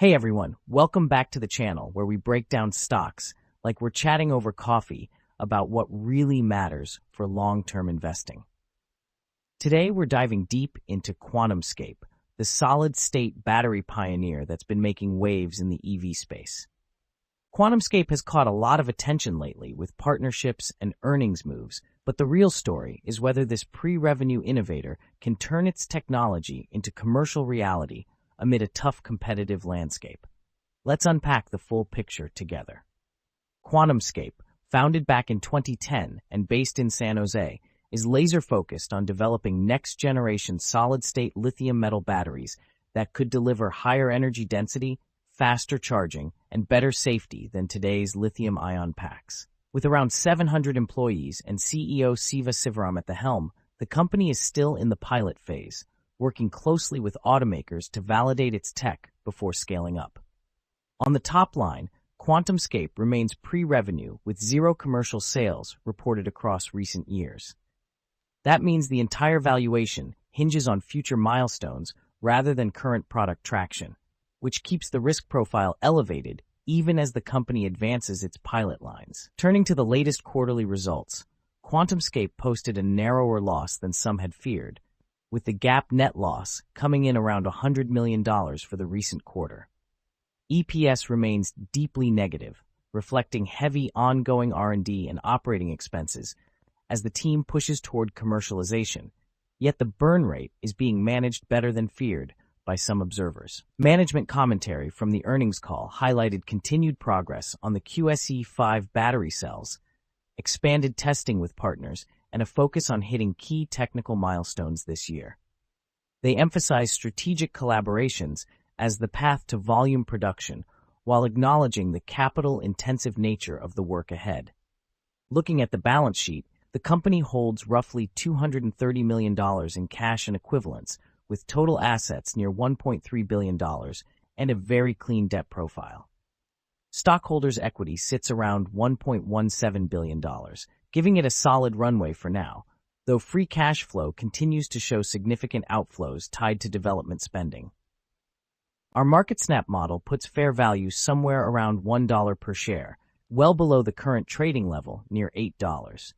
Hey everyone, welcome back to the channel where we break down stocks like we're chatting over coffee about what really matters for long-term investing. Today we're diving deep into QuantumScape, the solid-state battery pioneer that's been making waves in the EV space. QuantumScape has caught a lot of attention lately with partnerships and earnings moves, but the real story is whether this pre-revenue innovator can turn its technology into commercial reality amid a tough competitive landscape. Let's unpack the full picture together. QuantumScape, founded back in 2010 and based in San Jose, is laser-focused on developing next-generation solid-state lithium metal batteries that could deliver higher energy density, faster charging, and better safety than today's lithium-ion packs. With around 700 employees and CEO Siva Sivaram at the helm, the company is still in the pilot phase, working closely with automakers to validate its tech before scaling up. On the top line, QuantumScape remains pre-revenue with zero commercial sales reported across recent years. That means the entire valuation hinges on future milestones rather than current product traction, which keeps the risk profile elevated even as the company advances its pilot lines. Turning to the latest quarterly results, QuantumScape posted a narrower loss than some had feared, with the GAAP net loss coming in around $100 million for the recent quarter. EPS remains deeply negative, reflecting heavy ongoing R&D and operating expenses as the team pushes toward commercialization, yet the burn rate is being managed better than feared by some observers. Management commentary from the earnings call highlighted continued progress on the QSE-5 battery cells, expanded testing with partners, and a focus on hitting key technical milestones this year. They emphasize strategic collaborations as the path to volume production while acknowledging the capital-intensive nature of the work ahead. Looking at the balance sheet, the company holds roughly $230 million in cash and equivalents, with total assets near $1.3 billion and a very clean debt profile. Stockholders' equity sits around $1.17 billion, giving it a solid runway for now, though free cash flow continues to show significant outflows tied to development spending. Our MarketSnap model puts fair value somewhere around $1 per share, well below the current trading level near $8.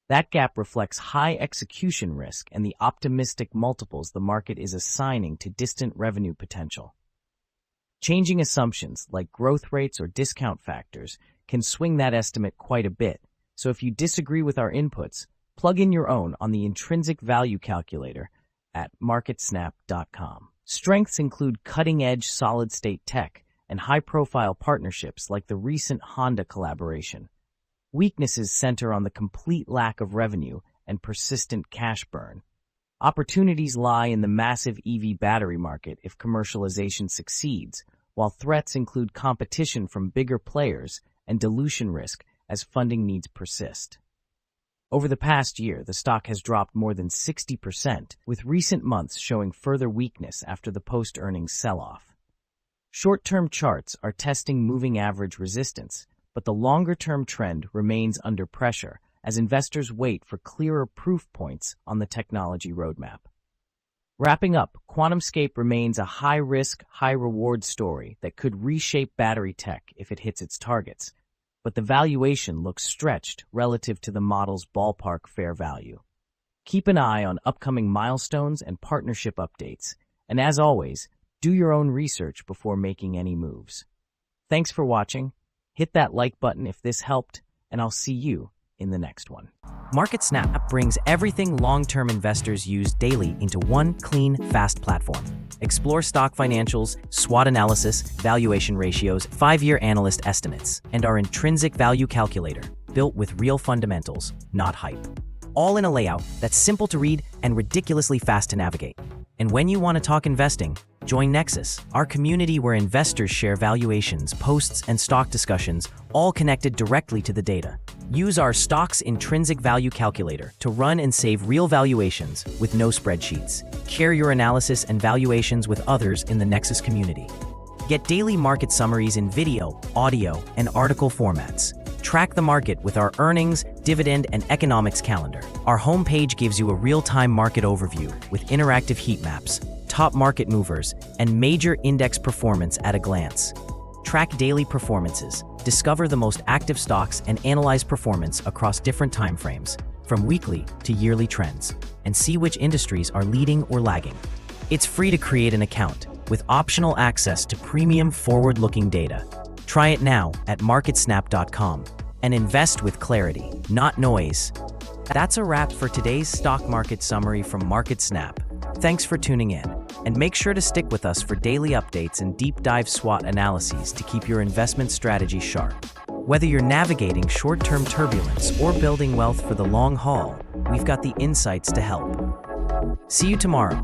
That gap reflects high execution risk and the optimistic multiples the market is assigning to distant revenue potential. Changing assumptions like growth rates or discount factors can swing that estimate quite a bit, so if you disagree with our inputs, plug in your own on the intrinsic value calculator at MarketSnap.com. Strengths include cutting-edge solid-state tech and high-profile partnerships like the recent Honda collaboration. Weaknesses center on the complete lack of revenue and persistent cash burn. Opportunities lie in the massive EV battery market if commercialization succeeds, while threats include competition from bigger players and dilution risk as funding needs persist. Over the past year, the stock has dropped more than 60%, with recent months showing further weakness after the post-earnings sell-off. Short-term charts are testing moving average resistance, but the longer-term trend remains under pressure as investors wait for clearer proof points on the technology roadmap. Wrapping up, QuantumScape remains a high-risk, high-reward story that could reshape battery tech if it hits its targets, but the valuation looks stretched relative to the model's ballpark fair value. Keep an eye on upcoming milestones and partnership updates, and as always, do your own research before making any moves. Thanks for watching. Hit that like button if this helped, and I'll see you in the next one. MarketSnap brings everything long-term investors use daily into one clean, fast platform. Explore stock financials, SWOT analysis, valuation ratios, 5-year analyst estimates, and our intrinsic value calculator, built with real fundamentals, not hype. All in a layout that's simple to read and ridiculously fast to navigate. And when you want to talk investing, join Nexus, our community where investors share valuations, posts, and stock discussions, all connected directly to the data. Use our stock's intrinsic value calculator to run and save real valuations with no spreadsheets. Share your analysis and valuations with others in the Nexus community. Get daily market summaries in video, audio, and article formats. Track the market with our earnings, dividend, and economics calendar. Our homepage gives you a real-time market overview with interactive heat maps, top market movers, and major index performance at a glance. Track daily performances, discover the most active stocks, and analyze performance across different timeframes, from weekly to yearly trends, and see which industries are leading or lagging. It's free to create an account, with optional access to premium forward-looking data. Try it now at MarketSnap.com and invest with clarity, not noise. That's a wrap for today's stock market summary from MarketSnap. Thanks for tuning in, and make sure to stick with us for daily updates and deep dive SWOT analyses to keep your investment strategy sharp. Whether you're navigating short-term turbulence or building wealth for the long haul, we've got the insights to help. See you tomorrow.